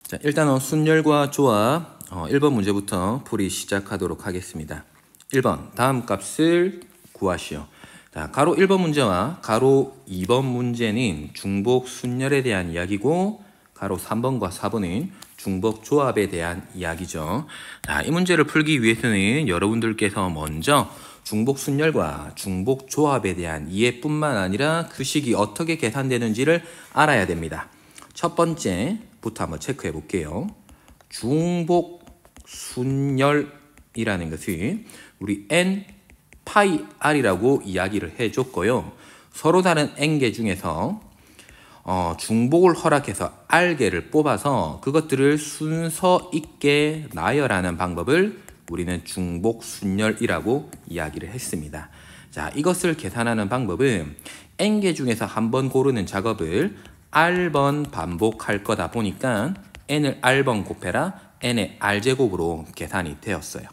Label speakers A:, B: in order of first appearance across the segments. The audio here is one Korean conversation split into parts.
A: 자, 일단은 순열과 조합 1번 문제부터 풀이 시작하도록 하겠습니다. 1번 다음 값을 구하시오. 자, 가로 1번 문제와 가로 2번 문제는 중복 순열에 대한 이야기고 가로 3번과 4번은 중복 조합에 대한 이야기죠. 자, 이 문제를 풀기 위해서는 여러분들께서 먼저 중복 순열과 중복 조합에 대한 이해뿐만 아니라 그 식이 어떻게 계산되는지를 알아야 됩니다. 첫 번째부터 한번 체크해 볼게요. 중복 순열이라는 것이 우리 n 파이 r이라고 이야기를 해줬고요. 서로 다른 n개 중에서 중복을 허락해서 r개를 뽑아서 그것들을 순서 있게 나열하는 방법을 우리는 중복 순열이라고 이야기를 했습니다. 자, 이것을 계산하는 방법은 n개 중에서 한 번 고르는 작업을 r번 반복할 거다 보니까 n을 r번 곱해라 n의 r제곱으로 계산이 되었어요.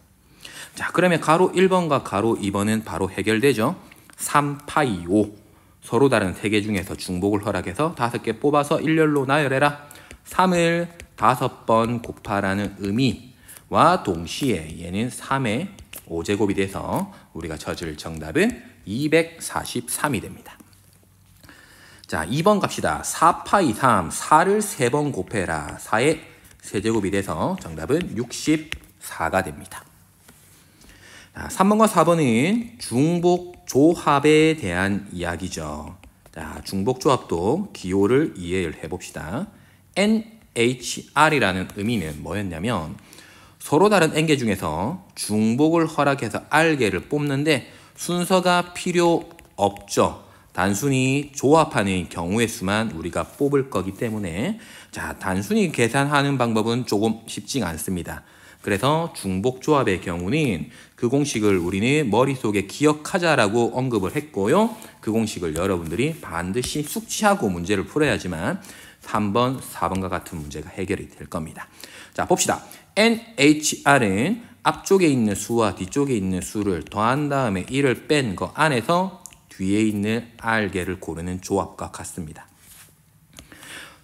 A: 자, 그러면 가로 1번과 가로 2번은 바로 해결되죠. 3파이 5 서로 다른 3개 중에서 중복을 허락해서 5개 뽑아서 일렬로 나열해라. 3을 5번 곱하라는 의미와 동시에 얘는 3의 5제곱이 돼서 우리가 찾을 정답은 243이 됩니다. 자, 2번 갑시다. 4파이 3, 4를 3번 곱해라. 4의 세제곱이 돼서 정답은 64가 됩니다. 자, 3번과 4번은 중복 조합에 대한 이야기죠. 자, 중복 조합도 기호를 이해를 해봅시다. NHR이라는 의미는 뭐였냐면 서로 다른 n개 중에서 중복을 허락해서 r개를 뽑는데 순서가 필요 없죠. 단순히 조합하는 경우의 수만 우리가 뽑을 거기 때문에 자, 단순히 계산하는 방법은 조금 쉽지 않습니다. 그래서 중복 조합의 경우는 그 공식을 우리는 머릿속에 기억하자라고 언급을 했고요. 그 공식을 여러분들이 반드시 숙지하고 문제를 풀어야지만 3번, 4번과 같은 문제가 해결이 될 겁니다. 자, 봅시다. NHR은 앞쪽에 있는 수와 뒤쪽에 있는 수를 더한 다음에 1을 뺀 거 안에서 뒤에 있는 r개를 고르는 조합과 같습니다.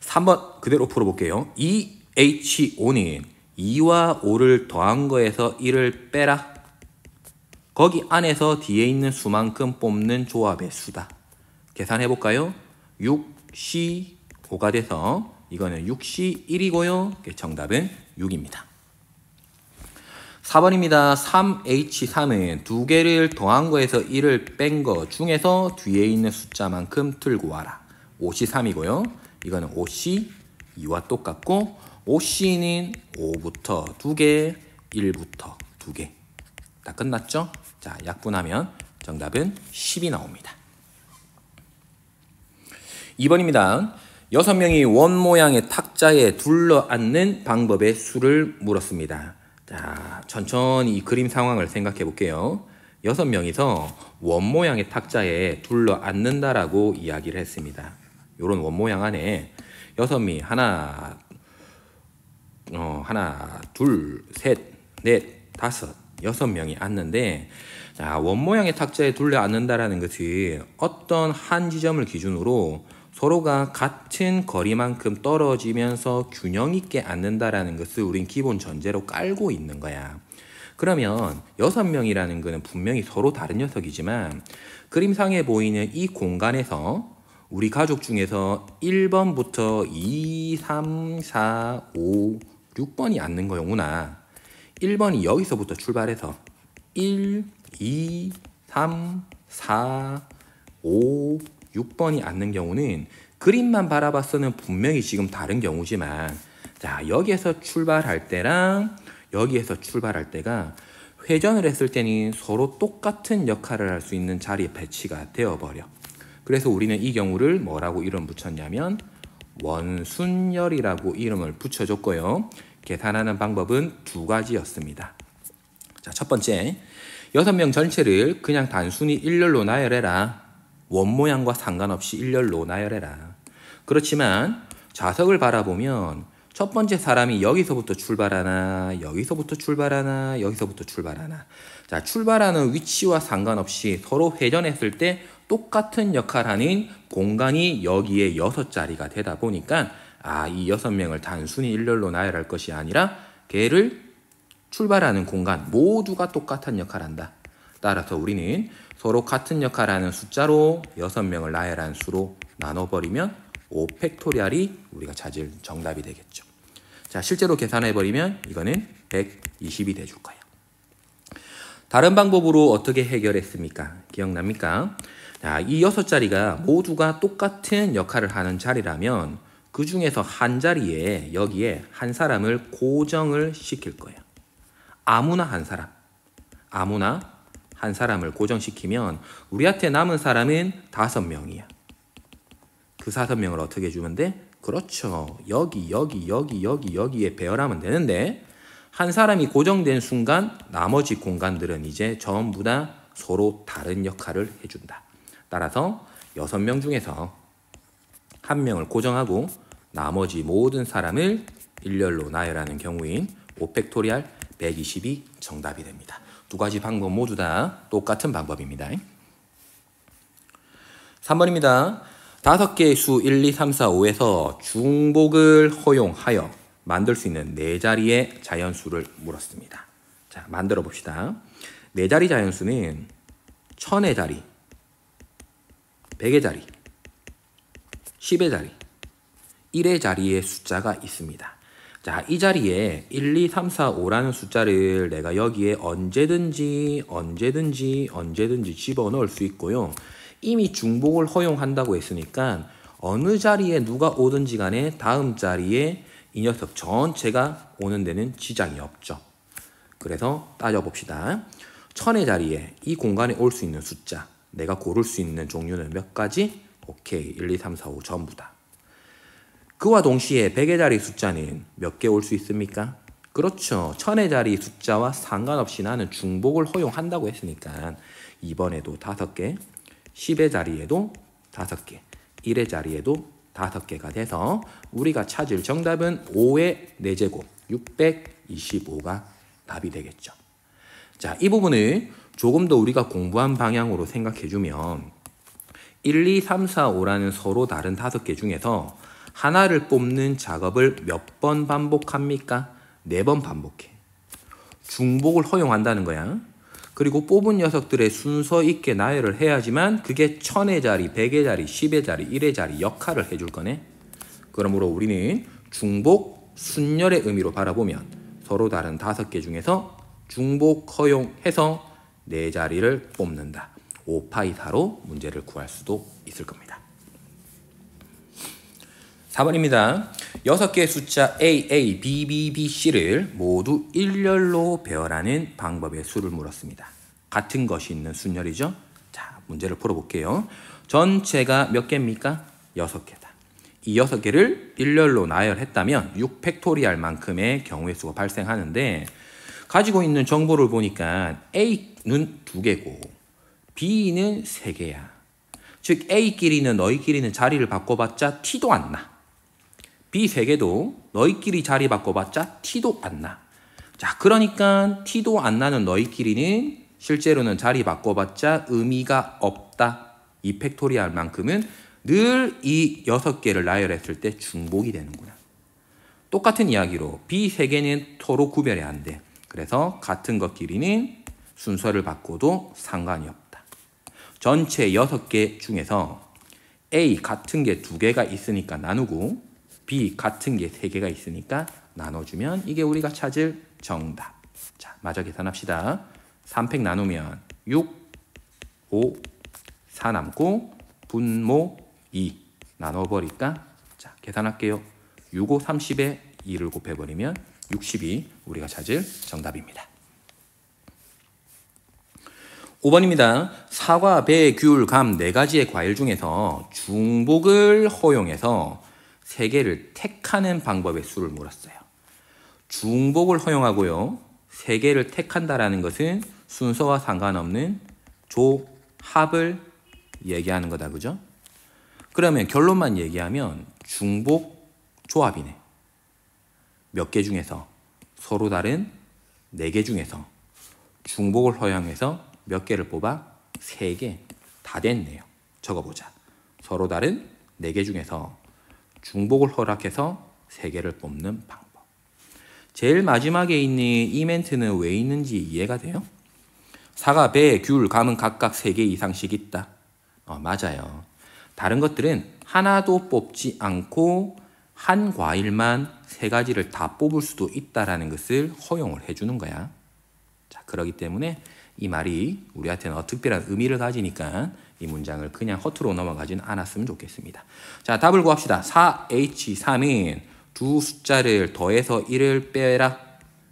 A: 3번 그대로 풀어볼게요. EH5는 2와 5를 더한 거에서 1을 빼라. 거기 안에서 뒤에 있는 수만큼 뽑는 조합의 수다. 계산해볼까요? 6C5가 돼서 이거는 6C1이고요. 정답은 6입니다. 4번입니다. 3H3은 2개를 더한 거에서 1을 뺀 거 중에서 뒤에 있는 숫자만큼 들고 와라. 5C3이고요. 이거는 5C2와 똑같고 5C는 5부터 2개, 1부터 2개. 다 끝났죠? 자, 약분하면 정답은 10이 나옵니다. 2번입니다. 6명이 원 모양의 탁자에 둘러앉는 방법의 수를 물었습니다. 자, 천천히 이 그림 상황을 생각해 볼게요. 6명이서 원 모양의 탁자에 둘러앉는다라고 이야기를 했습니다. 이런 원 모양 안에 6명이 하나, 둘, 셋, 넷, 다섯, 6명이 앉는데 자, 원 모양의 탁자에 둘러앉는다라는 것이 어떤 한 지점을 기준으로 서로가 같은 거리만큼 떨어지면서 균형 있게 앉는다라는 것을 우린 기본 전제로 깔고 있는 거야. 그러면 6명이라는 것은 분명히 서로 다른 녀석이지만 그림상에 보이는 이 공간에서 우리 가족 중에서 1번부터 2, 3, 4, 5, 6번이 앉는 거구나. 1번이 여기서부터 출발해서 1, 2, 3, 4, 5, 6번이 앉는 경우는 그림만 바라봤서는 분명히 지금 다른 경우지만 자, 여기에서 출발할 때랑 여기에서 출발할 때가 회전을 했을 때는 서로 똑같은 역할을 할 수 있는 자리에 배치가 되어버려. 그래서 우리는 이 경우를 뭐라고 이름 붙였냐면 원순열이라고 이름을 붙여줬고요. 계산하는 방법은 2가지였습니다. 자, 첫 번째, 6명 전체를 그냥 단순히 일렬로 나열해라. 원 모양과 상관없이 일렬로 나열해라. 그렇지만 자석을 바라보면 첫 번째 사람이 여기서부터 출발하나, 여기서부터 출발하나, 여기서부터 출발하나. 자, 출발하는 위치와 상관없이 서로 회전했을 때 똑같은 역할하는 공간이 여기에 6자리가 되다 보니까 이 6명을 단순히 일렬로 나열할 것이 아니라 걔를 출발하는 공간 모두가 똑같은 역할을 한다. 따라서 우리는 서로 같은 역할을 하는 숫자로 6명을 나열한 수로 나눠버리면 5팩토리얼이 우리가 찾을 정답이 되겠죠. 자, 실제로 계산해버리면 이거는 120이 돼줄 거예요. 다른 방법으로 어떻게 해결했습니까? 기억납니까? 자, 이 6자리가 모두가 똑같은 역할을 하는 자리라면 그 중에서 한 자리에 여기에 한 사람을 고정을 시킬 거예요. 아무나 한 사람을 고정시키면 우리한테 남은 사람은 5명이야. 그 5명을 어떻게 주면 돼? 그렇죠. 여기에 배열하면 되는데 한 사람이 고정된 순간 나머지 공간들은 이제 전부 다 서로 다른 역할을 해준다. 따라서 6명 중에서 1명을 고정하고 나머지 모든 사람을 일렬로 나열하는 경우인 5팩토리얼 120이 정답이 됩니다. 두 가지 방법 모두 다 똑같은 방법입니다. 3번입니다. 5개의 수 1, 2, 3, 4, 5에서 중복을 허용하여 만들 수 있는 4자리의 자연수를 물었습니다. 자, 만들어 봅시다. 4자리 자연수는 1000의 자리, 100의 자리, 10의 자리, 1의 자리의 숫자가 있습니다. 자, 이 자리에 1, 2, 3, 4, 5라는 숫자를 내가 여기에 언제든지 집어넣을 수 있고요. 이미 중복을 허용한다고 했으니까 어느 자리에 누가 오든지 간에 다음 자리에 이 녀석 전체가 오는 데는 지장이 없죠. 그래서 따져봅시다. 1000의 자리에 이 공간에 올 수 있는 숫자, 내가 고를 수 있는 종류는 몇 가지? 오케이, 1, 2, 3, 4, 5 전부 다. 그와 동시에 100의 자리 숫자는 몇 개 올 수 있습니까? 그렇죠. 1000의 자리 숫자와 상관없이 나는 중복을 허용한다고 했으니까 이번에도 5개, 10의 자리에도 5개, 1의 자리에도 5개가 돼서 우리가 찾을 정답은 5의 4제곱, 625가 답이 되겠죠. 자, 이 부분을 조금 더 우리가 공부한 방향으로 생각해주면 1, 2, 3, 4, 5라는 서로 다른 5개 중에서 하나를 뽑는 작업을 몇 번 반복합니까? 4번 반복해. 중복을 허용한다는 거야. 그리고 뽑은 녀석들의 순서 있게 나열을 해야지만 그게 1000의 자리, 100의 자리, 10의 자리, 1의 자리 역할을 해줄 거네. 그러므로 우리는 중복, 순열의 의미로 바라보면 서로 다른 5개 중에서 중복 허용해서 4자리를 뽑는다. 5파이사로 문제를 구할 수도 있을 겁니다. 4번입니다. 6개의 숫자 A, A, B, B, B, C를 모두 일렬로 배열하는 방법의 수를 물었습니다. 같은 것이 있는 순열이죠. 자, 문제를 풀어볼게요. 전체가 몇 개입니까? 6개다. 이 6개를 일렬로 나열했다면 6팩토리얼만큼의 경우의 수가 발생하는데 가지고 있는 정보를 보니까 A는 2개고 B는 3개야. 즉 A끼리는 너희끼리는 자리를 바꿔봤자 T도 안 나. B 3개도 너희끼리 자리 바꿔봤자 T도 안 나. 자, 그러니까 T도 안 나는 너희끼리는 실제로는 자리 바꿔봤자 의미가 없다. 이 팩토리얼만큼은 늘 이 6개를 나열했을 때 중복이 되는구나. 똑같은 이야기로 B 3개는 서로 구별이 안 돼. 그래서 같은 것끼리는 순서를 바꿔도 상관이 없다. 전체 6개 중에서 A 같은 게 2개가 있으니까 나누고 B 같은 게 3개가 있으니까 나눠주면 이게 우리가 찾을 정답. 자, 마저 계산합시다. 3팩 나누면 6, 5, 4 남고 분모 2 나눠버릴까? 자, 계산할게요. 6, 5, 30에 2를 곱해버리면 62 우리가 찾을 정답입니다. 5번입니다. 사과, 배, 귤, 감 4가지의 과일 중에서 중복을 허용해서 3개를 택하는 방법의 수를 물었어요. 중복을 허용하고요. 3개를 택한다라는 것은 순서와 상관없는 조합을 얘기하는 거다. 그죠? 그러면 결론만 얘기하면 중복 조합이네. 몇 개 중에서 서로 다른 4개 중에서 중복을 허용해서 몇 개를 뽑아? 3개. 다 됐네요. 적어보자. 서로 다른 4개 중에서 중복을 허락해서 3개를 뽑는 방법. 제일 마지막에 있는 이 멘트는 왜 있는지 이해가 돼요? 사과, 배, 귤, 감은 각각 3개 이상씩 있다. 맞아요. 다른 것들은 하나도 뽑지 않고 한 과일만 3가지를 다 뽑을 수도 있다라는 것을 허용을 해주는 거야. 자, 그렇기 때문에 이 말이 우리한테는 특별한 의미를 가지니까 이 문장을 그냥 허투루 넘어가지는 않았으면 좋겠습니다. 자, 답을 구합시다. 4H3은 두 숫자를 더해서 1을 빼라.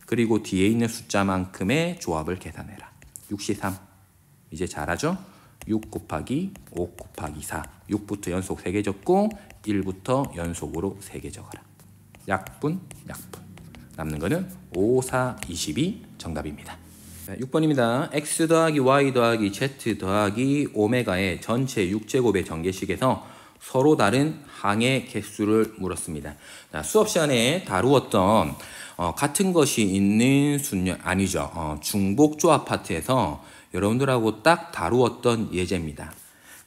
A: 그리고 뒤에 있는 숫자만큼의 조합을 계산해라. 6C3. 이제 잘하죠? 6 곱하기 5 곱하기 4. 6부터 연속 3개 적고 1부터 연속으로 3개 적어라. 약분, 약분. 남는 거는 5, 4, 22 정답입니다. 6번입니다. x 더하기 y 더하기 z 더하기 오메가의 전체 6제곱의 전개식에서 서로 다른 항의 개수를 물었습니다. 자, 수업 시간에 다루었던 같은 것이 있는 순열 아니죠. 중복조합 파트에서 여러분들하고 딱 다루었던 예제입니다.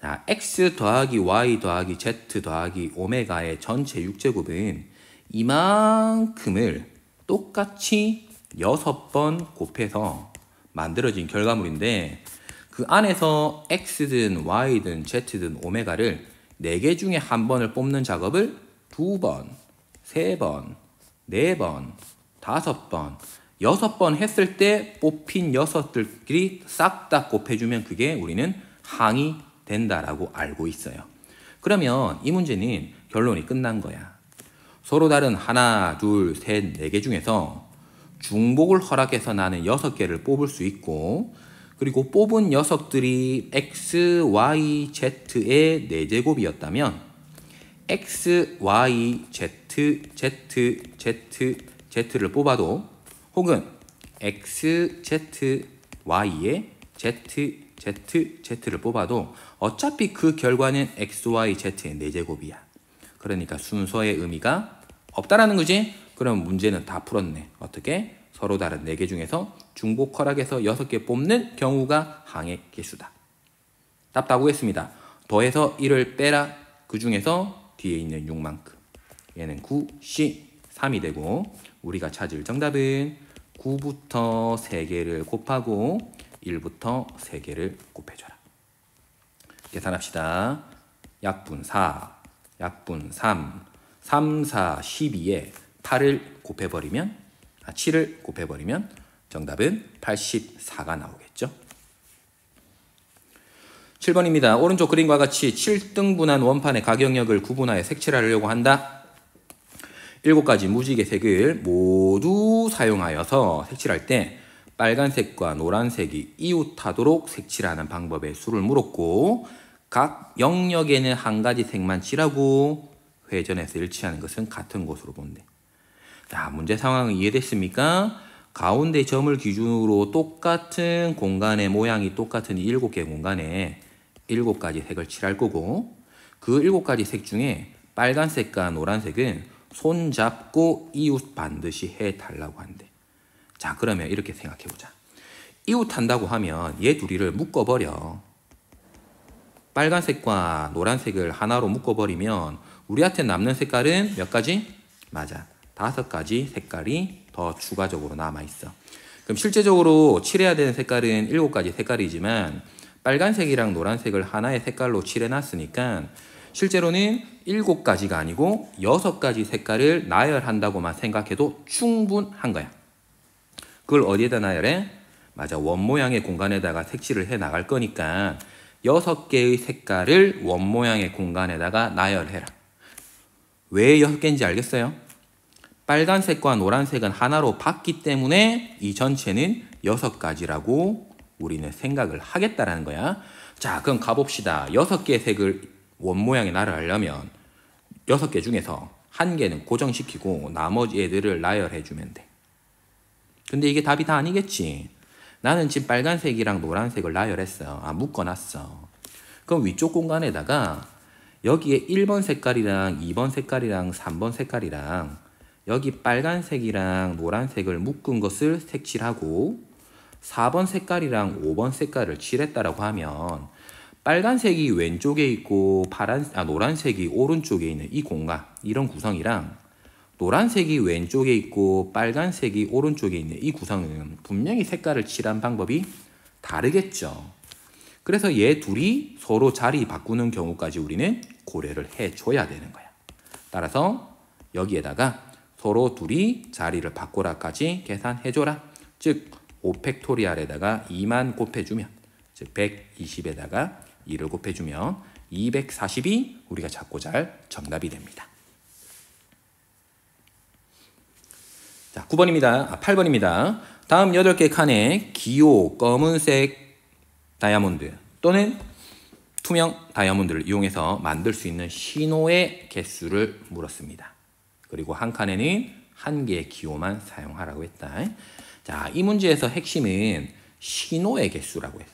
A: 자, x 더하기 y 더하기 z 더하기 오메가의 전체 6제곱은 이만큼을 똑같이 6번 곱해서 만들어진 결과물인데 그 안에서 x든 y든 z든 오메가를 4개 중에 한 번을 뽑는 작업을 2번, 3번, 4번, 5번, 6번 했을 때 뽑힌 녀석들끼리 싹 다 곱해주면 그게 우리는 항이 된다라고 알고 있어요. 그러면 이 문제는 결론이 끝난 거야. 서로 다른 하나, 둘, 셋, 4개 중에서 중복을 허락해서 나는 6개를 뽑을 수 있고 그리고 뽑은 녀석들이 x, y, z의 4제곱이었다면 x, y, z, z, z, z를 뽑아도 혹은 x, z, y의 z, z, z를 뽑아도 어차피 그 결과는 x, y, z의 4제곱이야. 그러니까 순서의 의미가 없다라는 거지. 그럼 문제는 다 풀었네. 어떻게? 서로 다른 4개 중에서 중복 허락해서 6개 뽑는 경우가 항의 개수다. 답 다 구했습니다. 더해서 1을 빼라. 그 중에서 뒤에 있는 6만큼. 얘는 9, C, 3이 되고 우리가 찾을 정답은 9부터 3개를 곱하고 1부터 3개를 곱해줘라. 계산합시다. 약분 4, 약분 3, 3, 4, 12에 8을 곱해버리면 7을 곱해버리면 정답은 84가 나오겠죠. 7번입니다. 오른쪽 그림과 같이 7등분한 원판의 가경역을 구분하여 색칠하려고 한다. 7가지 무지개 색을 모두 사용하여서 색칠할 때 빨간색과 노란색이 이웃하도록 색칠하는 방법의 수를 물었고 각 영역에는 한 가지 색만 칠하고 회전해서 일치하는 것은 같은 곳으로 본대. 자, 문제 상황은 이해됐습니까? 가운데 점을 기준으로 똑같은 공간의 모양이 똑같은 7개 공간에 7가지 색을 칠할 거고 그 7가지 색 중에 빨간색과 노란색은 손 잡고 이웃 반드시 해달라고 한대. 자, 그러면 이렇게 생각해보자. 이웃 한다고 하면 얘 둘이를 묶어버려. 빨간색과 노란색을 하나로 묶어버리면 우리한테 남는 색깔은 몇 가지? 맞아. 5가지 색깔이 더 추가적으로 남아있어. 그럼 실제적으로 칠해야 되는 색깔은 7가지 색깔이지만 빨간색이랑 노란색을 하나의 색깔로 칠해놨으니까 실제로는 7가지가 아니고 6가지 색깔을 나열한다고만 생각해도 충분한 거야. 그걸 어디에다 나열해? 맞아. 원 모양의 공간에다가 색칠을 해 나갈 거니까 6개의 색깔을 원 모양의 공간에다가 나열해라. 왜 6개인지 알겠어요? 빨간색과 노란색은 하나로 봤기 때문에 이 전체는 6가지라고 우리는 생각을 하겠다라는 거야. 자, 그럼 가봅시다. 6개의 색을 원 모양에 나열하려면 6개 중에서 1개는 고정시키고 나머지 애들을 나열해주면 돼. 근데 이게 답이 다 아니겠지. 나는 지금 빨간색이랑 노란색을 나열했어. 묶어놨어. 그럼 위쪽 공간에다가 여기에 1번 색깔이랑 2번 색깔이랑 3번 색깔이랑 여기 빨간색이랑 노란색을 묶은 것을 색칠하고 4번 색깔이랑 5번 색깔을 칠했다라고 하면 빨간색이 왼쪽에 있고 노란색이 오른쪽에 있는 이 공간, 이런 구성이랑 노란색이 왼쪽에 있고 빨간색이 오른쪽에 있는 이 구성은 분명히 색깔을 칠한 방법이 다르겠죠. 그래서 얘 둘이 서로 자리 바꾸는 경우까지 우리는 고려를 해줘야 되는 거야. 따라서 여기에다가 서로 둘이 자리를 바꾸라까지 계산해줘라. 즉 5팩토리알에다가 2만 곱해주면, 즉 120에다가 2를 곱해주면 240이 우리가 찾고자 할 정답이 됩니다. 자, 8번입니다. 다음 8개 칸에 기호 검은색 다이아몬드 또는 투명 다이아몬드를 이용해서 만들 수 있는 신호의 개수를 물었습니다. 그리고 한 칸에는 한 개의 기호만 사용하라고 했다. 자, 이 문제에서 핵심은 신호의 개수라고 했어.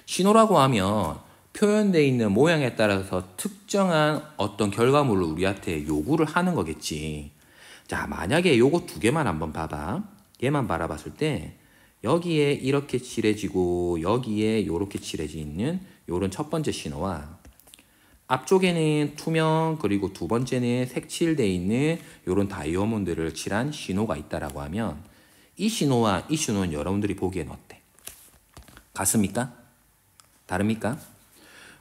A: 신호라고 하면 표현되어 있는 모양에 따라서 특정한 어떤 결과물을 우리한테 요구를 하는 거겠지. 자, 만약에 요거 두 개만 한번 봐봐. 얘만 바라봤을 때 여기에 이렇게 칠해지고 여기에 이렇게 칠해지는 요런 첫 번째 신호와 앞쪽에는 투명, 그리고 두 번째는 색칠되어 있는 요런 다이아몬드를 칠한 신호가 있다라고 하면 이 신호와 이 신호는 여러분들이 보기엔 어때? 같습니까? 다릅니까?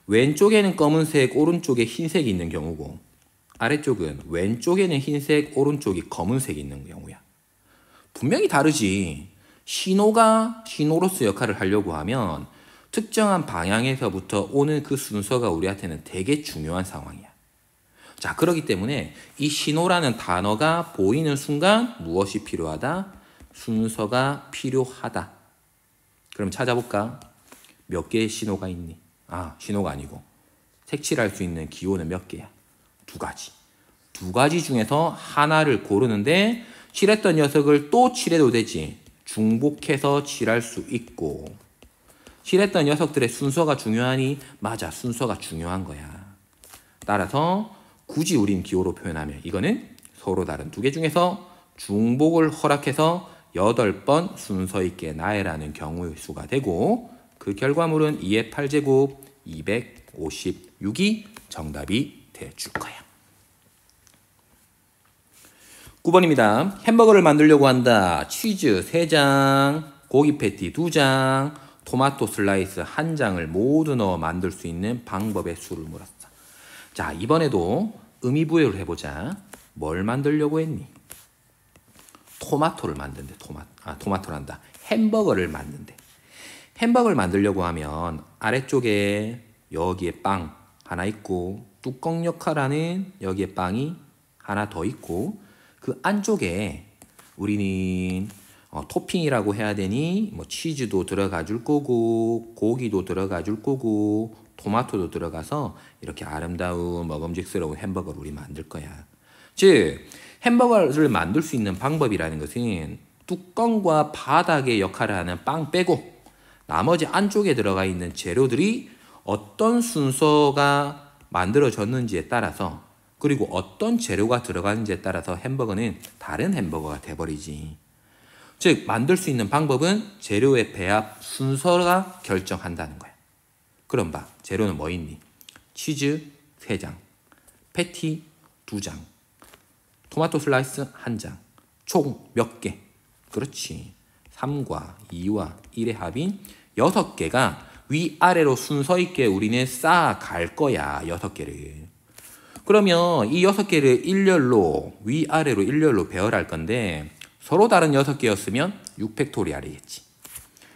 A: 왼쪽에는 검은색, 오른쪽에 흰색이 있는 경우고 아래쪽은 왼쪽에는 흰색, 오른쪽이 검은색이 있는 경우야. 분명히 다르지. 신호가 신호로서 역할을 하려고 하면 특정한 방향에서부터 오는 그 순서가 우리한테는 되게 중요한 상황이야. 자, 그렇기 때문에 이 신호라는 단어가 보이는 순간 무엇이 필요하다? 순서가 필요하다. 그럼 찾아볼까? 몇 개의 신호가 있니? 신호가 아니고 색칠할 수 있는 기호는 몇 개야? 2가지. 2가지 중에서 하나를 고르는데 칠했던 녀석을 또 칠해도 되지. 중복해서 칠할 수 있고. 칠했던 녀석들의 순서가 중요하니? 맞아, 순서가 중요한 거야. 따라서 굳이 우린 기호로 표현하면 이거는 서로 다른 2개 중에서 중복을 허락해서 8번 순서 있게 나열하는 경우의 수가 되고 그 결과물은 2의 8제곱 256이 정답이 되어줄 거야. 9번입니다. 햄버거를 만들려고 한다. 치즈 3장, 고기 패티 2장, 토마토 슬라이스 1장을 모두 넣어 만들 수 있는 방법의 수를 물었어. 자, 이번에도 의미부여를 해보자. 뭘 만들려고 했니? 토마토를 만든대. 토마토란다. 햄버거를 만든대. 햄버거를 만들려고 하면 아래쪽에 여기에 빵 하나 있고 뚜껑 역할하는 여기에 빵이 하나 더 있고 그 안쪽에 우리는 토핑이라고 해야 되니 뭐 치즈도 들어가 줄 거고 고기도 들어가 줄 거고 토마토도 들어가서 이렇게 아름다운 먹음직스러운 햄버거를 우리 만들 거야. 즉 햄버거를 만들 수 있는 방법이라는 것은 뚜껑과 바닥의 역할을 하는 빵 빼고 나머지 안쪽에 들어가 있는 재료들이 어떤 순서가 만들어졌는지에 따라서 그리고 어떤 재료가 들어가는지에 따라서 햄버거는 다른 햄버거가 돼버리지. 즉 만들 수 있는 방법은 재료의 배합 순서가 결정한다는 거야. 그럼 봐. 재료는 뭐 있니? 치즈 3장, 패티 2장, 토마토 슬라이스 1장. 총 몇 개? 그렇지. 3과 2와 1의 합인 6개가 위아래로 순서 있게 우리는 쌓아갈 거야. 6개를. 그러면 이 6개를 일렬로 위아래로 일렬로 배열할 건데 서로 다른 6개였으면 6팩토리알이겠지.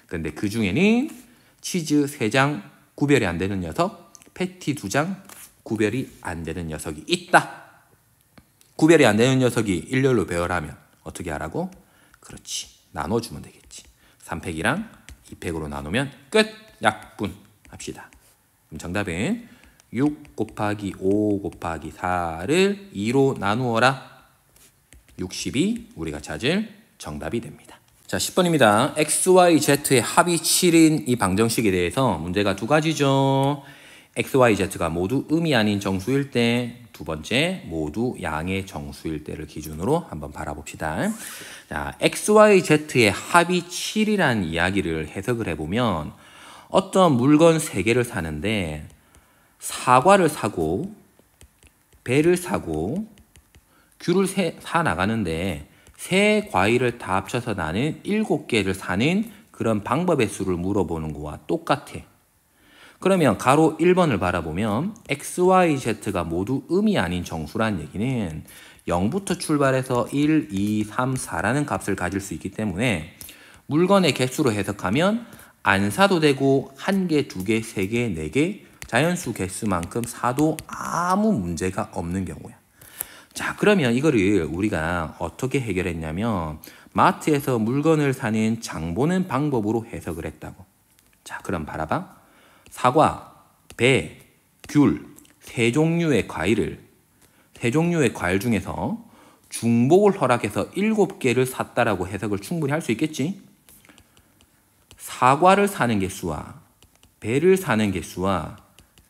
A: 근데 그 중에는 치즈 3장 구별이 안 되는 녀석, 패티 2장 구별이 안 되는 녀석이 있다. 구별이 안 되는 녀석이 일렬로 배열하면 어떻게 하라고? 그렇지. 나눠주면 되겠지. 3팩이랑 2팩으로 나누면 끝! 약분 합시다. 그럼 정답은 6 곱하기 5 곱하기 4를 2로 나누어라. 60이 우리가 찾을 정답이 됩니다. 자, 10번입니다. x, y, z의 합이 7인 이 방정식에 대해서 문제가 2가지죠. x, y, z가 모두 음이 아닌 정수일 때, 두 번째 모두 양의 정수일 때를 기준으로 한번 바라봅시다. 자, x, y, z의 합이 7이라는 이야기를 해석을 해보면 어떤 물건 3개를 사는데 사과를 사고 배를 사고 귤을 사 나가는데 세 과일을 다 합쳐서 나는 7개를 사는 그런 방법의 수를 물어보는 거와 똑같아. 그러면 가로 1번을 바라보면 x, y, z가 모두 음이 아닌 정수라는 얘기는 0부터 출발해서 1, 2, 3, 4라는 값을 가질 수 있기 때문에 물건의 개수로 해석하면 안 사도 되고 1개, 2개, 3개, 4개 자연수 개수만큼 사도 아무 문제가 없는 경우야. 자, 그러면 이거를 우리가 어떻게 해결했냐면 마트에서 물건을 사는 장 보는 방법으로 해석을 했다고. 자, 그럼 바라봐. 사과, 배, 귤, 3종류의 과일 중에서 중복을 허락해서 7개를 샀다라고 해석을 충분히 할 수 있겠지? 사과를 사는 개수와 배를 사는 개수와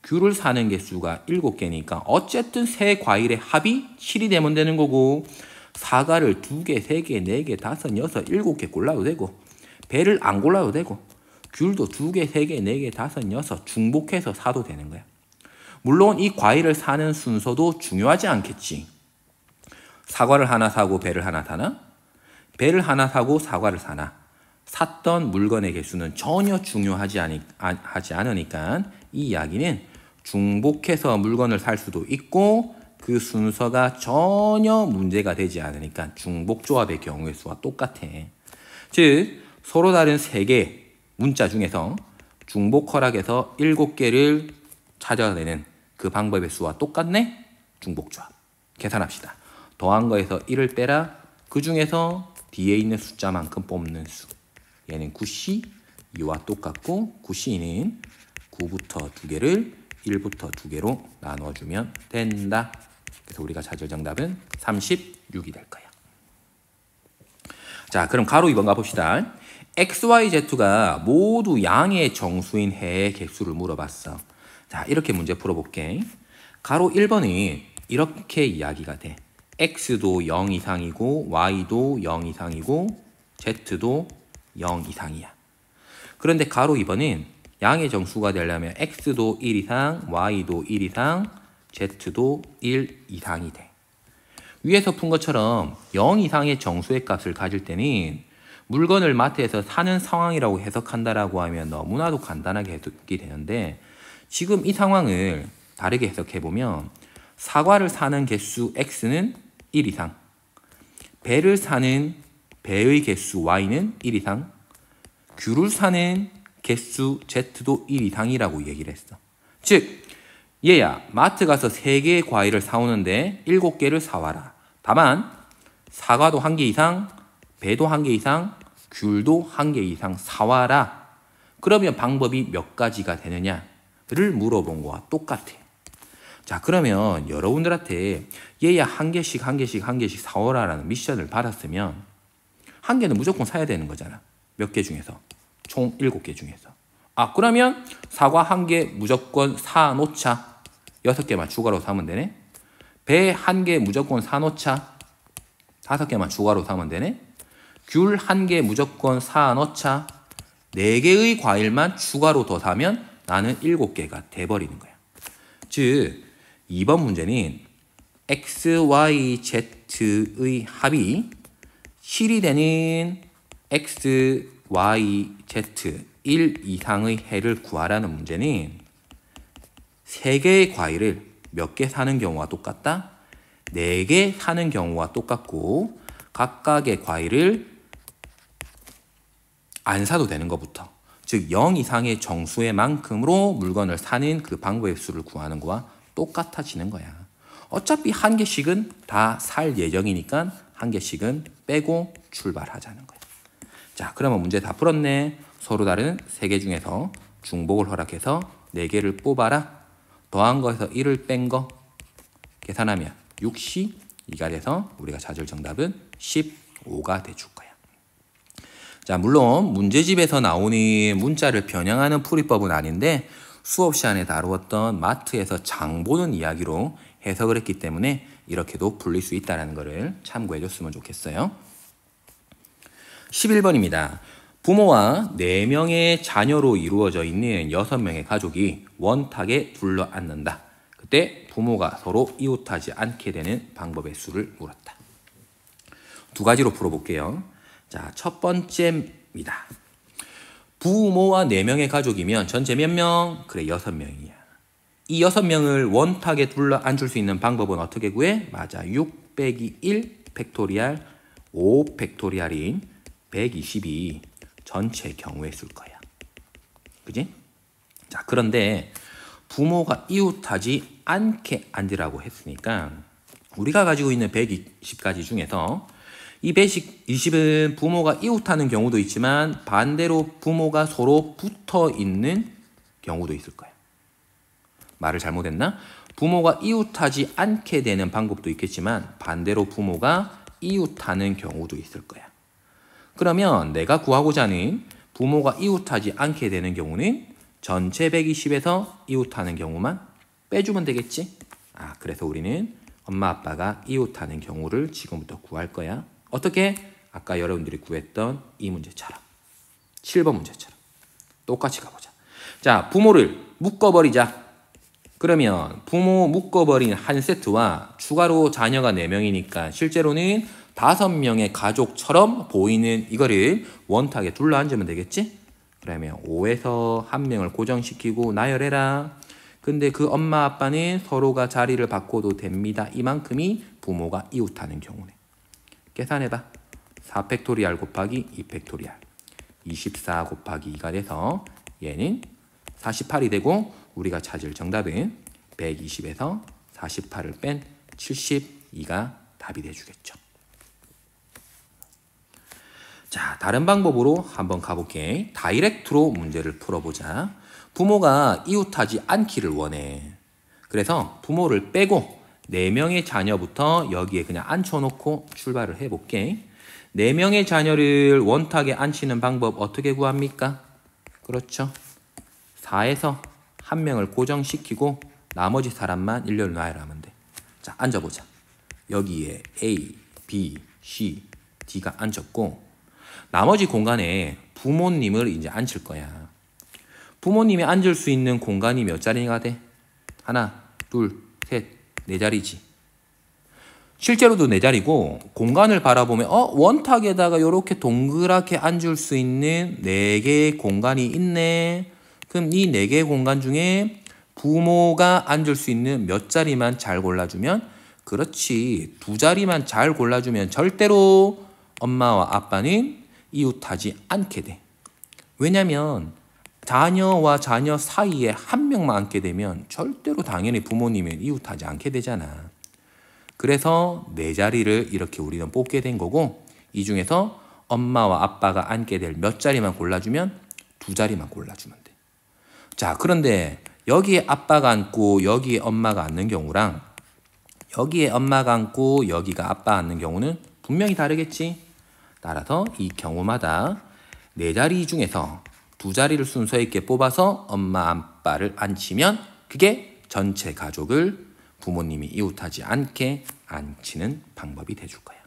A: 귤을 사는 개수가 7개니까 어쨌든 세 과일의 합이 7이 되면 되는 거고, 사과를 2개, 3개, 4개, 5, 6, 7개 골라도 되고, 배를 안 골라도 되고, 귤도 2개, 3개, 4개, 5, 6 중복해서 사도 되는 거야. 물론 이 과일을 사는 순서도 중요하지 않겠지. 사과를 하나 사고 배를 하나 사나? 배를 하나 사고 사과를 사나? 샀던 물건의 개수는 전혀 중요하지 않으니까 이 이야기는 중복해서 물건을 살 수도 있고 그 순서가 전혀 문제가 되지 않으니까 중복조합의 경우의 수와 똑같아. 즉 서로 다른 3개 문자 중에서 중복 허락해서 7개를 찾아내는 그 방법의 수와 똑같네? 중복조합. 계산합시다. 더한 거에서 1을 빼라. 그 중에서 뒤에 있는 숫자만큼 뽑는 수. 얘는 9C, 2와 똑같고 9C는 9부터 2개를 1부터 2개로 나눠주면 된다. 그래서 우리가 찾을 정답은 36이 될 거야. 자, 그럼 가로 2번 가봅시다. x, y, z가 모두 양의 정수인 해의 개수를 물어봤어. 자, 이렇게 문제 풀어볼게. 가로 1번이 이렇게 이야기가 돼. x도 0 이상이고 y도 0 이상이고 z도 0 이상이야. 그런데 가로 2번은 양의 정수가 되려면 x도 1 이상, y도 1 이상, z도 1 이상이 돼. 위에서 푼 것처럼 0 이상의 정수의 값을 가질 때는 물건을 마트에서 사는 상황이라고 해석한다라고 하면 너무나도 간단하게 해석이 되는데, 지금 이 상황을 다르게 해석해보면 사과를 사는 개수 x는 1 이상, 배를 사는 배의 개수 y는 1 이상, 귤을 사는 개수 z도 1 이상이라고 얘기를 했어. 즉 얘야, 마트 가서 3개의 과일을 사오는데 7개를 사와라. 다만 사과도 1개 이상, 배도 1개 이상, 귤도 1개 이상 사와라. 그러면 방법이 몇 가지가 되느냐를 물어본 거와 똑같아. 자, 그러면 여러분들한테 얘야 1개씩 사오라라는 미션을 받았으면 1개는 무조건 사야 되는 거잖아. 몇 개 중에서? 총 7개 중에서. 아, 그러면 사과 1개 무조건 사놓자. 6개만 추가로 사면 되네. 배 1개 무조건 사놓자. 5개만 추가로 사면 되네. 귤 1개 무조건 사놓자. 4개의 과일만 추가로 더 사면 나는 7개가 돼버리는 거야. 즉 2번 문제는 x, y, z의 합이 7이 되는 x, y, z 1 이상의 해를 구하라는 문제는 3개의 과일을 몇 개 사는 경우와 똑같다? 4개 사는 경우와 똑같고, 각각의 과일을 안 사도 되는 것부터, 즉 0 이상의 정수의 만큼으로 물건을 사는 그 방법의 수를 구하는 거와 똑같아지는 거야. 어차피 1개씩은 다 살 예정이니까 1개씩은 빼고 출발하자는 거야. 자, 그러면 문제 다 풀었네. 서로 다른 3개 중에서 중복을 허락해서 4개를 뽑아라. 더한 거에서 1을 뺀 거 계산하면 6C2가 돼서 우리가 찾을 정답은 15가 돼줄 거야. 자, 물론 문제집에서 나오는 문자를 변형하는 풀이법은 아닌데 수업 시간에 다루었던 마트에서 장 보는 이야기로 해석을 했기 때문에 이렇게도 풀릴 수 있다는 것을 참고해 줬으면 좋겠어요. 11번입니다. 부모와 4명의 자녀로 이루어져 있는 6명의 가족이 원탁에 둘러앉는다. 그때 부모가 서로 이웃하지 않게 되는 방법의 수를 물었다. 두 가지로 풀어볼게요. 자, 첫 번째입니다. 부모와 4명의 가족이면 전체 몇 명? 그래, 6명이야. 이 6명을 원탁에 둘러앉을 수 있는 방법은 어떻게 구해? 맞아, 6 빼기 1 팩토리알 5 팩토리알인 122 전체 경우에 쓸 거야. 그지? 자, 그런데 부모가 이웃하지 않게 앉으라고 했으니까 우리가 가지고 있는 120가지 중에서 이 120은 부모가 이웃하는 경우도 있지만 반대로 부모가 서로 붙어 있는 경우도 있을 거야. 말을 잘못했나? 부모가 이웃하지 않게 되는 방법도 있겠지만 반대로 부모가 이웃하는 경우도 있을 거야. 그러면 내가 구하고자 하는 부모가 이웃하지 않게 되는 경우는 전체 120에서 이웃하는 경우만 빼주면 되겠지? 그래서 우리는 엄마 아빠가 이웃하는 경우를 지금부터 구할 거야. 어떻게? 아까 여러분들이 구했던 이 문제처럼 7번 문제처럼 똑같이 가보자. 자, 부모를 묶어버리자. 그러면 부모 묶어버린 한 세트와 추가로 자녀가 4명이니까 실제로는 5명의 가족처럼 보이는 이거를 원탁에 둘러앉으면 되겠지? 그러면 5에서 1명을 고정시키고 나열해라. 근데 그 엄마 아빠는 서로가 자리를 바꿔도 됩니다. 이만큼이 부모가 이웃하는 경우네. 계산해봐. 4 팩토리알 곱하기 2 팩토리알 24 곱하기 2가 돼서 얘는 48이 되고 우리가 찾을 정답은 120에서 48을 뺀 72가 답이 돼주겠죠. 자, 다른 방법으로 한번 가볼게. 다이렉트로 문제를 풀어보자. 부모가 이웃하지 않기를 원해. 그래서 부모를 빼고 4명의 자녀부터 여기에 그냥 앉혀놓고 출발을 해볼게. 4명의 자녀를 원탁에 앉히는 방법 어떻게 구합니까? 그렇죠. 4에서 1명을 고정시키고 나머지 사람만 일렬로 나열하면 돼. 자, 앉아보자. 여기에 A, B, C, D가 앉았고 나머지 공간에 부모님을 이제 앉힐 거야. 부모님이 앉을 수 있는 공간이 몇 자리가 돼? 하나, 둘, 셋, 4자리지. 실제로도 4자리고 공간을 바라보면 원탁에다가 이렇게 동그랗게 앉을 수 있는 4개의 공간이 있네. 그럼 이 4개의 공간 중에 부모가 앉을 수 있는 몇 자리만 잘 골라주면 그렇지. 2자리만 잘 골라주면 절대로 엄마와 아빠는 이웃하지 않게 돼. 왜냐면 자녀와 자녀 사이에 1명만 앉게 되면 절대로 당연히 부모님은 이웃하지 않게 되잖아. 그래서 4자리를 이렇게 우리는 뽑게 된 거고 이 중에서 엄마와 아빠가 앉게 될 몇 자리만 골라주면 2자리만 골라주면 돼. 자, 그런데 여기에 아빠가 앉고 여기에 엄마가 앉는 경우랑 여기에 엄마가 앉고 여기가 아빠 앉는 경우는 분명히 다르겠지. 따라서 이 경우마다 4자리 중에서 2자리를 순서 있게 뽑아서 엄마 아빠를 앉히면 그게 전체 가족을 부모님이 이웃하지 않게 앉히는 방법이 돼줄 거야.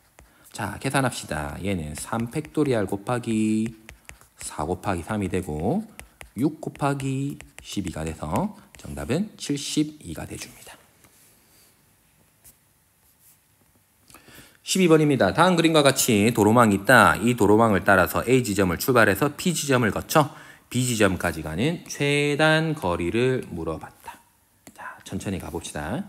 A: 자, 계산합시다. 얘는 3 팩토리알 곱하기 4 곱하기 3이 되고 6 곱하기 12가 돼서 정답은 72가 돼줍니다. 12번입니다. 다음 그림과 같이 도로망이 있다. 이 도로망을 따라서 A 지점을 출발해서 P 지점을 거쳐 B 지점까지 가는 최단 거리를 물어봤다. 자, 천천히 가봅시다.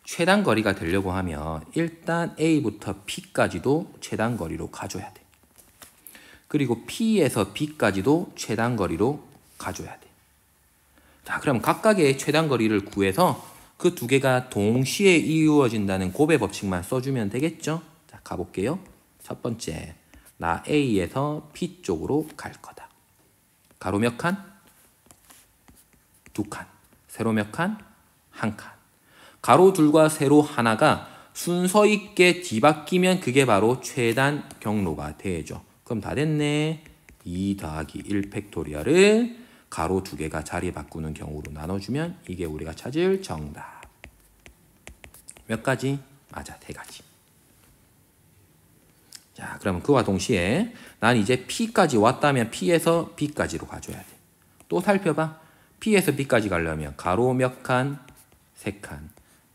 A: 최단 거리가 되려고 하면 일단 A부터 P까지도 최단 거리로 가줘야 돼. 그리고 P에서 B까지도 최단 거리로 가줘야 돼. 자, 그럼 각각의 최단 거리를 구해서 그 2개가 동시에 이루어진다는 곱의 법칙만 써주면 되겠죠? 자, 가볼게요. 첫 번째, 나 A에서 P 쪽으로 갈 거다. 가로 몇 칸? 2칸. 세로 몇 칸? 1칸. 가로 둘과 세로 하나가 순서 있게 뒤바뀌면 그게 바로 최단 경로가 되죠. 그럼 다 됐네. 2 더하기 1 팩토리얼을 가로 2개가 자리 바꾸는 경우로 나눠주면 이게 우리가 찾을 정답. 몇 가지? 맞아, 3가지. 자, 그러면 그와 동시에 난 이제 P까지 왔다면 P에서 B까지로 가줘야 돼. 또 살펴봐. P에서 B까지 가려면 가로 몇 칸? 3칸.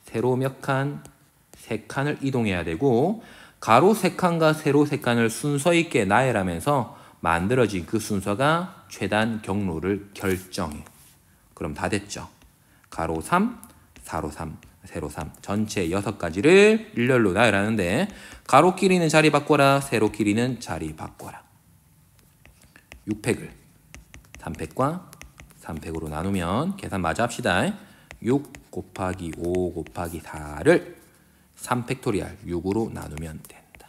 A: 세로 몇 칸? 3칸을 이동해야 되고 가로 3칸과 세로 3칸을 순서 있게 나열하면서 만들어진 그 순서가 최단 경로를 결정해. 그럼 다 됐죠. 가로 3, 사로 3, 세로 3 전체 6가지를 일렬로 나열하는데 가로 길이는 자리 바꿔라. 세로 길이는 자리 바꿔라. 6팩을 3팩과 3팩으로 나누면 계산 마저 합시다. 6 곱하기 5 곱하기 4를 3팩토리얼 6으로 나누면 된다.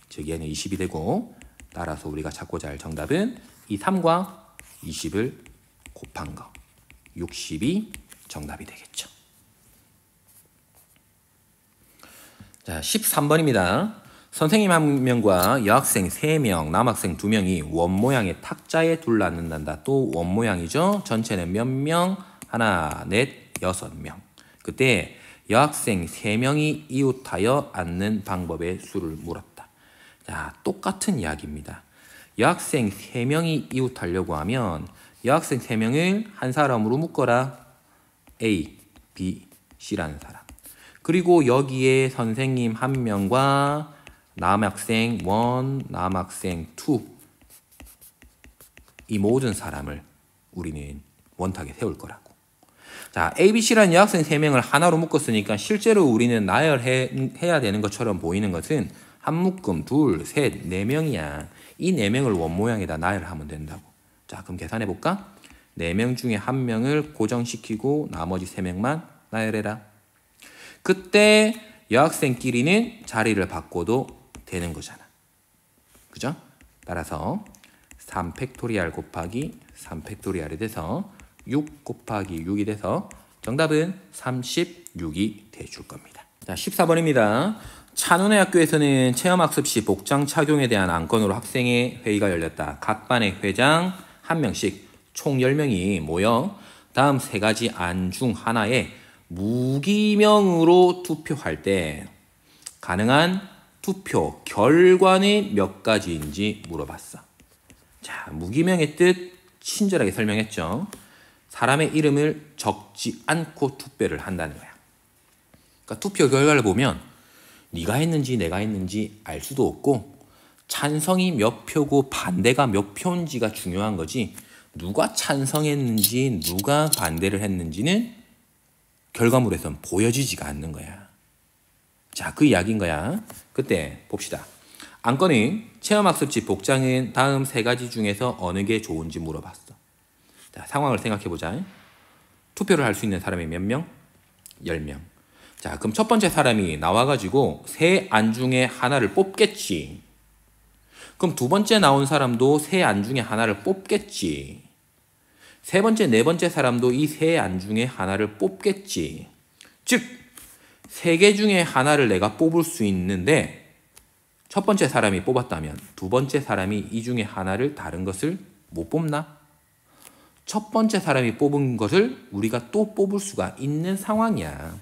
A: 즉 얘는 20이 되고 따라서 우리가 찾고자 할 정답은 이 3과 20을 곱한 거 60이 정답이 되겠죠. 자, 13번입니다. 선생님 1명과 여학생 3명, 남학생 2명이 원 모양의 탁자에 둘러앉는다. 또 원 모양이죠. 전체는 몇 명? 하나, 넷, 6명. 그때 여학생 3명이 이웃하여 앉는 방법의 수를 물었다. 자, 똑같은 이야기입니다. 여학생 3명이 이웃하려고 하면 여학생 3명을 한 사람으로 묶어라. A, B, C라는 사람. 그리고 여기에 선생님 1명과 남학생 1, 남학생 2, 이 모든 사람을 우리는 원탁에 세울 거라고. 자, A, B, C라는 여학생 3명을 하나로 묶었으니까 실제로 우리는 나열해야 되는 것처럼 보이는 것은 한 묶음, 둘, 셋, 4명이야. 이 4명을 원 모양에다 나열하면 된다고. 자, 그럼 계산해 볼까? 4명 중에 1명을 고정시키고 나머지 3명만 나열해라. 그때 여학생끼리는 자리를 바꿔도 되는 거잖아. 그죠? 따라서 3팩토리얼 곱하기 3팩토리얼이 돼서 6 곱하기 6이 돼서 정답은 36이 돼줄 겁니다. 자, 14번입니다. 찬운의 학교에서는 체험학습 시 복장 착용에 대한 안건으로 학생의 회의가 열렸다. 각 반의 회장 1명씩 총 10명이 모여 다음 3가지 안 중 하나에 무기명으로 투표할 때 가능한 투표 결과는 몇 가지인지 물어봤어. 자, 무기명의 뜻 친절하게 설명했죠. 사람의 이름을 적지 않고 투표를 한다는 거야. 그러니까 투표 결과를 보면 네가 했는지 내가 했는지 알 수도 없고 찬성이 몇 표고 반대가 몇 표인지가 중요한 거지 누가 찬성했는지 누가 반대를 했는지는 결과물에선 보여지지가 않는 거야. 자, 그 이야기인 거야. 그때 봅시다. 안건은 체험학습지 복장은 다음 3가지 중에서 어느 게 좋은지 물어봤어. 자, 상황을 생각해보자. 투표를 할 수 있는 사람이 몇 명? 10명. 자, 그럼 첫 번째 사람이 나와가지고 3안 중에 하나를 뽑겠지. 그럼 두 번째 나온 사람도 3안 중에 하나를 뽑겠지. 세 번째, 네 번째 사람도 이 3안 중에 하나를 뽑겠지. 즉, 3개 중에 하나를 내가 뽑을 수 있는데 첫 번째 사람이 뽑았다면 두 번째 사람이 이 중에 하나를 다른 것을 못 뽑나? 첫 번째 사람이 뽑은 것을 우리가 또 뽑을 수가 있는 상황이야.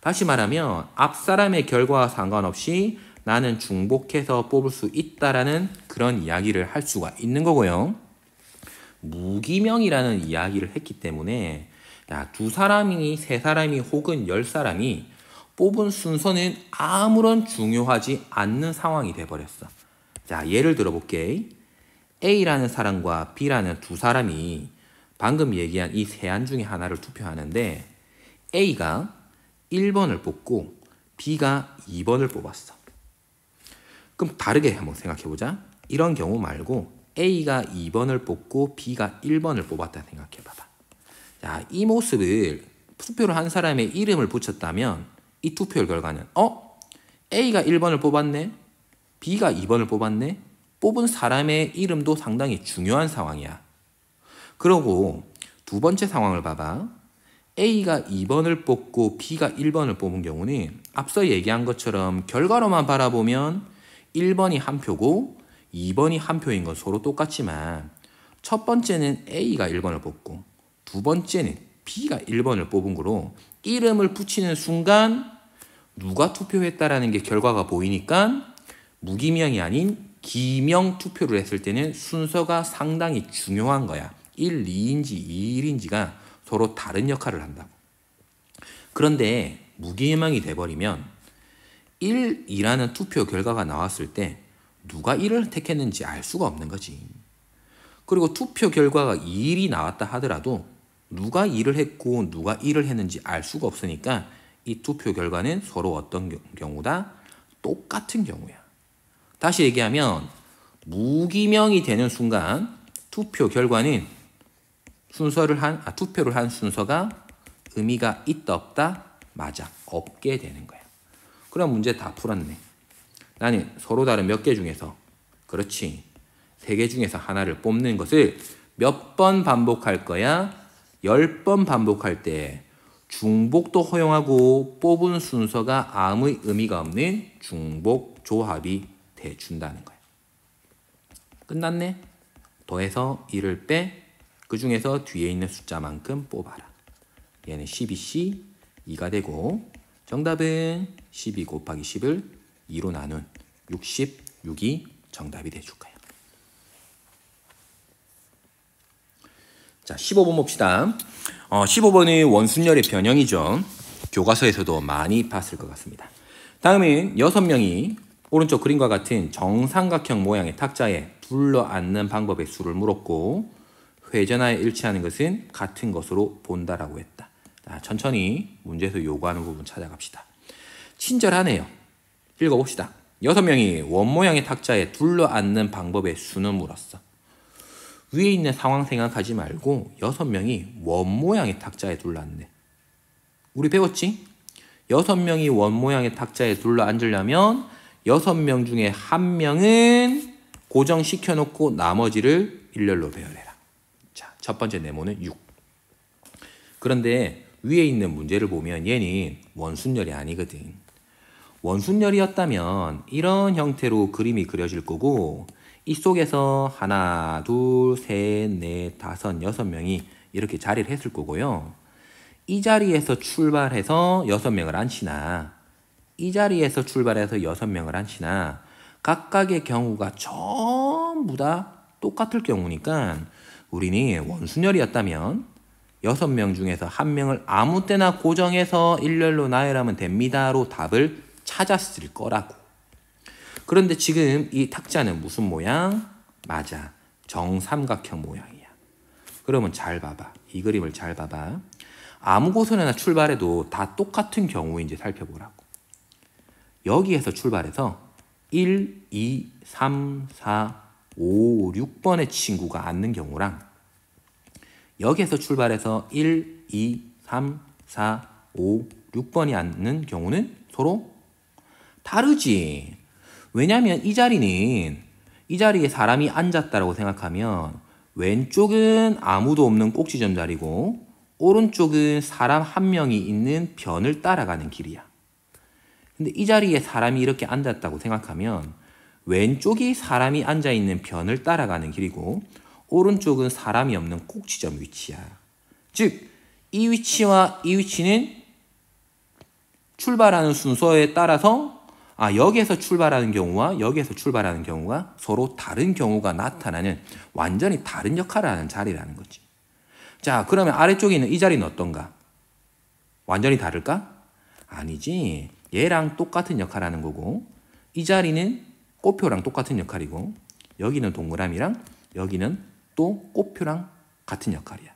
A: 다시 말하면 앞 사람의 결과와 상관없이 나는 중복해서 뽑을 수 있다라는 그런 이야기를 할 수가 있는 거고요. 무기명이라는 이야기를 했기 때문에 야, 2사람이 3사람이 혹은 10사람이 뽑은 순서는 아무런 중요하지 않는 상황이 돼버렸어. 자, 예를 들어볼게. A라는 사람과 B라는 2사람이 방금 얘기한 이 3안 중에 하나를 투표하는데 A가 1번을 뽑고 B가 2번을 뽑았어. 그럼 다르게 한번 생각해보자. 이런 경우 말고 A가 2번을 뽑고 B가 1번을 뽑았다 생각해봐봐. 자, 이 모습을 투표를 한 사람의 이름을 붙였다면 이 투표 결과는 A가 1번을 뽑았네? B가 2번을 뽑았네? 뽑은 사람의 이름도 상당히 중요한 상황이야. 그러고 두 번째 상황을 봐봐. A가 2번을 뽑고 B가 1번을 뽑은 경우는 앞서 얘기한 것처럼 결과로만 바라보면 1번이 한 표고 2번이 한 표인 건 서로 똑같지만 첫 번째는 A가 1번을 뽑고 두 번째는 B가 1번을 뽑은 거로 이름을 붙이는 순간 누가 투표했다라는 게 결과가 보이니까 무기명이 아닌 기명 투표를 했을 때는 순서가 상당히 중요한 거야. 1, 2인지 2, 1인지가 서로 다른 역할을 한다고. 그런데 무기명이 돼버리면 1, 2라는 투표 결과가 나왔을 때 누가 1을 택했는지 알 수가 없는 거지. 그리고 투표 결과가 2, 1이 나왔다 하더라도 누가 2를 했고 누가 1을 했는지 알 수가 없으니까 이 투표 결과는 서로 어떤 경우다? 똑같은 경우야. 다시 얘기하면 무기명이 되는 순간 투표 결과는 투표를 한 순서가 의미가 있다 없다? 맞아. 없게 되는 거야. 그럼 문제 다 풀었네. 나는 서로 다른 몇 개 중에서, 그렇지, 3개 중에서 하나를 뽑는 것을 몇 번 반복할 거야? 10번 반복할 때 중복도 허용하고 뽑은 순서가 아무 의미가 없는 중복 조합이 돼준다는 거야. 끝났네? 더해서 1을 빼, 그 중에서 뒤에 있는 숫자만큼 뽑아라. 얘는 12C 2가 되고 정답은 12 곱하기 10을 2로 나눈 66이 정답이 돼줄 거야. 자, 15번 봅시다. 15번은 원순열의 변형이죠. 교과서에서도 많이 봤을 것 같습니다. 다음은 6명이 오른쪽 그림과 같은 정삼각형 모양의 탁자에 둘러앉는 방법의 수를 물었고 회전하여 일치하는 것은 같은 것으로 본다라고 했다. 자, 천천히 문제에서 요구하는 부분 찾아갑시다. 친절하네요. 읽어봅시다. 6명이 원 모양의 탁자에 둘러앉는 방법의 수는 물었어. 위에 있는 상황 생각하지 말고 6명이 원 모양의 탁자에 둘러앉네. 우리 배웠지? 6명이 원 모양의 탁자에 둘러앉으려면 6명 중에 1명은 고정시켜 놓고 나머지를 일렬로 배열해라. 자, 첫 번째 네모는 6. 그런데 위에 있는 문제를 보면 얘는 원순열이 아니거든. 원순열이었다면 이런 형태로 그림이 그려질 거고 이 속에서 하나, 둘, 셋, 넷, 다섯, 6명이 이렇게 자리를 했을 거고요. 이 자리에서 출발해서 6명을 앉히나 이 자리에서 출발해서 6명을 앉히나 각각의 경우가 전부 다 똑같을 경우니까 우리는 원순열이었다면 6명 중에서 1명을 아무 때나 고정해서 일렬로 나열하면 됩니다로 답을 찾았을 거라고. 그런데 지금 이 탁자는 무슨 모양? 맞아. 정삼각형 모양이야. 그러면 잘 봐봐. 이 그림을 잘 봐봐. 아무 곳에나 출발해도 다 똑같은 경우인지 살펴보라고. 여기에서 출발해서 1, 2, 3, 4, 5, 6번의 친구가 앉는 경우랑 여기에서 출발해서 1, 2, 3, 4, 5, 6번이 앉는 경우는 서로 다르지. 왜냐하면 이 자리에 사람이 앉았다고 생각하면 왼쪽은 아무도 없는 꼭지점 자리고 오른쪽은 사람 1명이 있는 변을 따라가는 길이야. 근데 이 자리에 사람이 이렇게 앉았다고 생각하면 왼쪽이 사람이 앉아있는 변을 따라가는 길이고 오른쪽은 사람이 없는 꼭지점 위치야. 즉, 이 위치와 이 위치는 출발하는 순서에 따라서 여기에서 출발하는 경우와 여기에서 출발하는 경우가 서로 다른 경우가 나타나는 완전히 다른 역할을 하는 자리라는 거지. 자, 그러면 아래쪽에 있는 이 자리는 어떤가? 완전히 다를까? 아니지. 얘랑 똑같은 역할을 하는 거고 이 자리는 꽃표랑 똑같은 역할이고 여기는 동그라미랑 여기는 또 꽃표랑 같은 역할이야.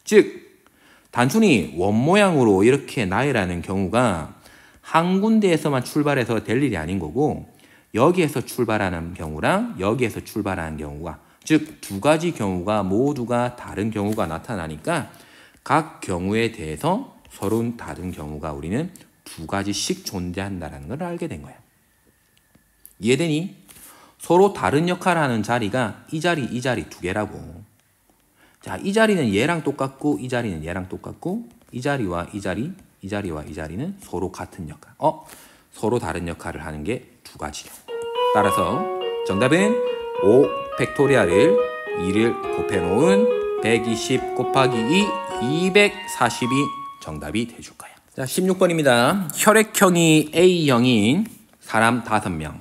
A: 즉, 단순히 원 모양으로 이렇게 나열하는 경우가 한 군데에서만 출발해서 될 일이 아닌 거고 여기에서 출발하는 경우랑 여기에서 출발하는 경우가 즉 두 가지 경우가 모두가 다른 경우가 나타나니까 각 경우에 대해서 서로 다른 경우가 우리는 두 가지씩 존재한다는 걸 알게 된 거야. 이해되니? 서로 다른 역할을 하는 자리가 이 자리 두 개라고. 자, 이 자리는 얘랑 똑같고 이 자리는 얘랑 똑같고 이 자리와 이 자리, 이 자리와 이 자리는 서로 같은 역할. 서로 다른 역할을 하는 게 두 가지야. 따라서 정답은 5 팩토리얼을 2를 곱해놓은 120 곱하기 2, 240이 정답이 돼줄 거야. 자, 16번입니다. 혈액형이 A형인 사람 5명.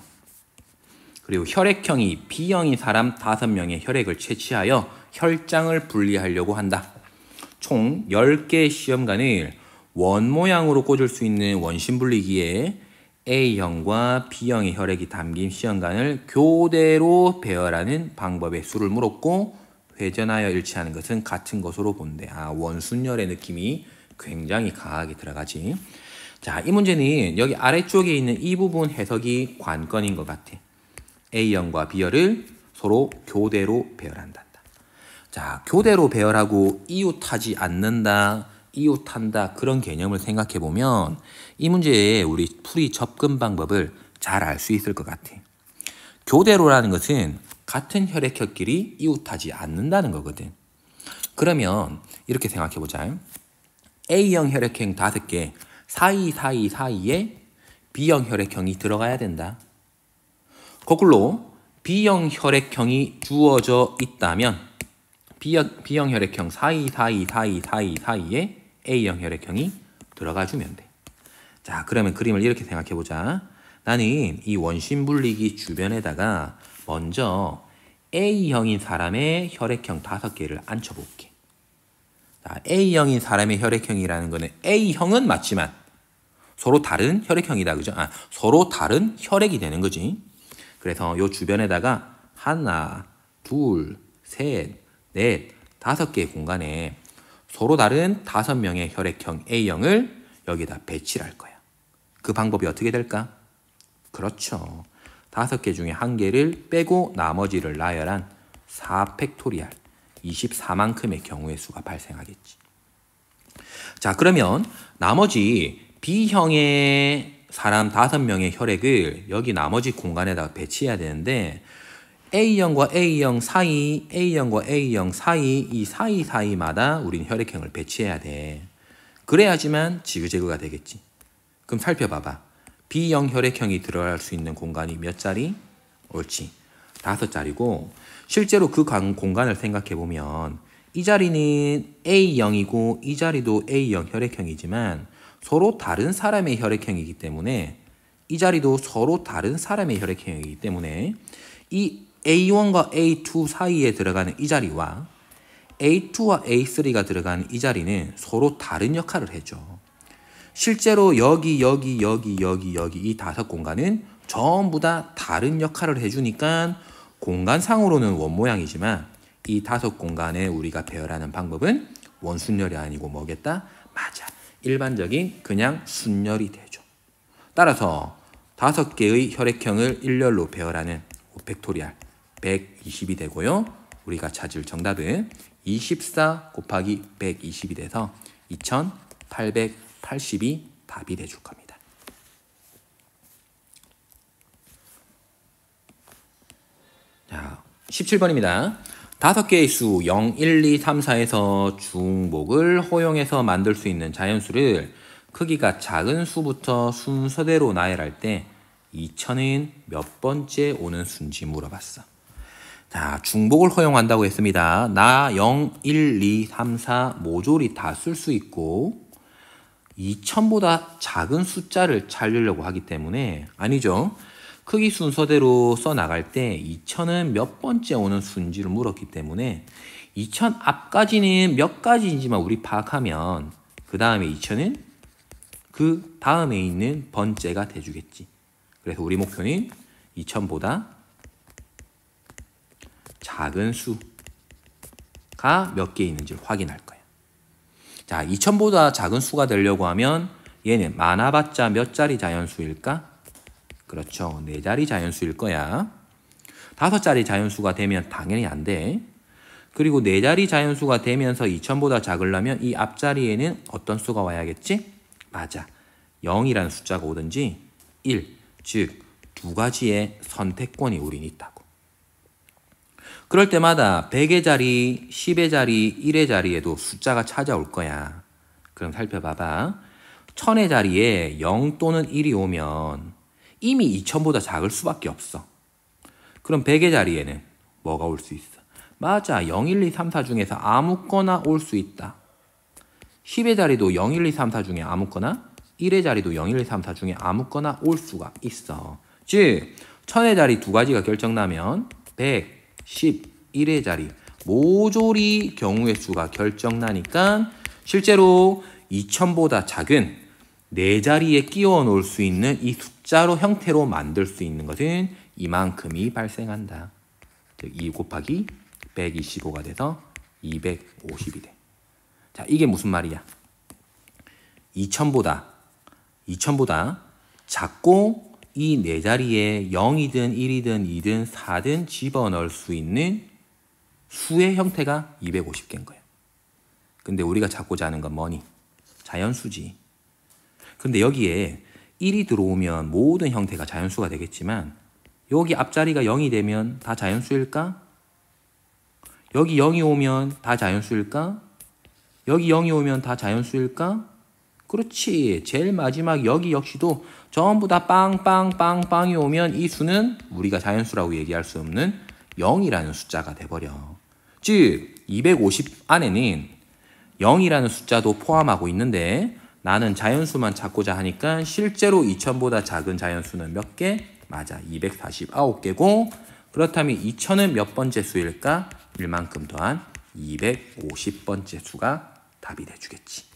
A: 그리고 혈액형이 B형인 사람 5명의 혈액을 채취하여 혈장을 분리하려고 한다. 총 10개의 시험관을 원 모양으로 꽂을 수 있는 원심분리기에 A형과 B형의 혈액이 담긴 시험관을 교대로 배열하는 방법의 수를 물었고 회전하여 일치하는 것은 같은 것으로 본대. 원순열의 느낌이 굉장히 강하게 들어가지. 자, 이 문제는 여기 아래쪽에 있는 이 부분 해석이 관건인 것 같아. A형과 B형을 서로 교대로 배열한다. 자, 교대로 배열하고 이웃하지 않는다, 이웃한다 그런 개념을 생각해 보면 이 문제의 우리 풀이 접근 방법을 잘 알 수 있을 것 같아. 교대로라는 것은 같은 혈액형끼리 이웃하지 않는다는 거거든. 그러면 이렇게 생각해 보자. A형 혈액형 5개 사이에 B형 혈액형이 들어가야 된다. 거꾸로 B형 혈액형이 주어져 있다면 B형 혈액형 사이에 A형 혈액형이 들어가 주면 돼. 자, 그러면 그림을 이렇게 생각해 보자. 나는 이 원심분리기 주변에다가 먼저 A형인 사람의 혈액형 5개를 앉혀볼게. 자, A형인 사람의 혈액형이라는 거는 A형은 맞지만 서로 다른 혈액형이다, 그죠? 서로 다른 혈액이 되는 거지. 그래서 요 주변에다가 하나, 둘, 셋, 넷, 5개의 공간에 서로 다른 5명의 혈액형 A형을 여기다 배치를 할 거야. 그 방법이 어떻게 될까? 그렇죠. 5개 중에 1개를 빼고 나머지를 나열한 4팩토리알 24만큼의 경우의 수가 발생하겠지. 자, 그러면 나머지 B형의 사람 5명의 혈액을 여기 나머지 공간에다가 배치해야 되는데 A형과 A형 사이, A형과 A형 사이, 이 사이마다 우리는 혈액형을 배치해야 돼. 그래야지만 지그재그가 되겠지. 그럼 살펴봐봐. B형 혈액형이 들어갈 수 있는 공간이 몇 자리? 옳지. 5자리고 실제로 그 공간을 생각해보면 이 자리는 A형이고 이 자리도 A형 혈액형이지만 서로 다른 사람의 혈액형이기 때문에 이 자리도 서로 다른 사람의 혈액형이기 때문에 이 A1과 A2 사이에 들어가는 이 자리와 A2와 A3가 들어가는 이 자리는 서로 다른 역할을 해줘. 실제로 여기 이 5 공간은 전부 다 다른 역할을 해주니까 공간상으로는 원 모양이지만 이 5 공간에 우리가 배열하는 방법은 원순열이 아니고 뭐겠다? 맞아. 일반적인 그냥 순열이 되죠. 따라서 5개의 혈액형을 일렬로 배열하는 5팩토리알 120이 되고요. 우리가 찾을 정답은 24 곱하기 120이 돼서 2880이 답이 돼줄 겁니다. 자, 17번입니다. 5개의 수 0, 1, 2, 3, 4에서 중복을 허용해서 만들 수 있는 자연수를 크기가 작은 수부터 순서대로 나열할 때 2000은 몇 번째 오는 수인지 물어봤어. 자, 중복을 허용한다고 했습니다. 나 0, 1, 2, 3, 4 모조리 다 쓸 수 있고 2000보다 작은 숫자를 찾으려고 하기 때문에 아니죠. 크기 순서대로 써나갈 때 2000은 몇 번째 오는 수인지를 물었기 때문에 2000 앞까지는 몇 가지인지만 우리 파악하면 그 다음에 2000은 그 다음에 있는 번째가 돼주겠지. 그래서 우리 목표는 2000보다 작은 수가 몇 개 있는지를 확인할 거야. 자, 2000보다 작은 수가 되려고 하면 얘는 많아봤자 몇 자리 자연수일까? 그렇죠. 4자리 자연수일 거야. 5자리 자연수가 되면 당연히 안 돼. 그리고 4자리 자연수가 되면서 2000보다 작으려면 이 앞자리에는 어떤 수가 와야겠지? 맞아. 0이라는 숫자가 오든지 1, 즉 2가지의 선택권이 우린 있다고. 그럴 때마다 100의 자리, 10의 자리, 1의 자리에도 숫자가 찾아올 거야. 그럼 살펴봐봐. 1000의 자리에 0 또는 1이 오면 이미 2000보다 작을 수밖에 없어. 그럼 100의 자리에는 뭐가 올 수 있어? 맞아. 0, 1, 2, 3, 4 중에서 아무거나 올 수 있다. 10의 자리도 0, 1, 2, 3, 4 중에 아무거나 1의 자리도 0, 1, 2, 3, 4 중에 아무거나 올 수가 있어. 즉 1000의 자리 두 가지가 결정나면 111의 자리 모조리 경우의 수가 결정나니까 실제로 2000보다 작은 4자리에 끼워 놓을 수 있는 이 숫자로 형태로 만들 수 있는 것은 이만큼이 발생한다. 즉 2 곱하기 125가 돼서 250이 돼. 자, 이게 무슨 말이야? 2000보다 작고 이 4자리에 0이든 1이든 2든 4든 집어넣을 수 있는 수의 형태가 250개인 거야. 근데 우리가 찾고자 하는 건 뭐니? 자연수지. 근데 여기에 1이 들어오면 모든 형태가 자연수가 되겠지만 여기 앞자리가 0이 되면 다 자연수일까? 여기 0이 오면 다 자연수일까? 여기 0이 오면 다 자연수일까? 그렇지. 제일 마지막 여기 역시도 전부 다 빵빵빵빵이 오면 이 수는 우리가 자연수라고 얘기할 수 없는 0이라는 숫자가 돼버려. 즉 250 안에는 0이라는 숫자도 포함하고 있는데 나는 자연수만 찾고자 하니까 실제로 2000보다 작은 자연수는 몇 개? 맞아. 249개고 그렇다면 2000은 몇 번째 수일까? 1만큼 더한 250번째 수가 답이 돼주겠지.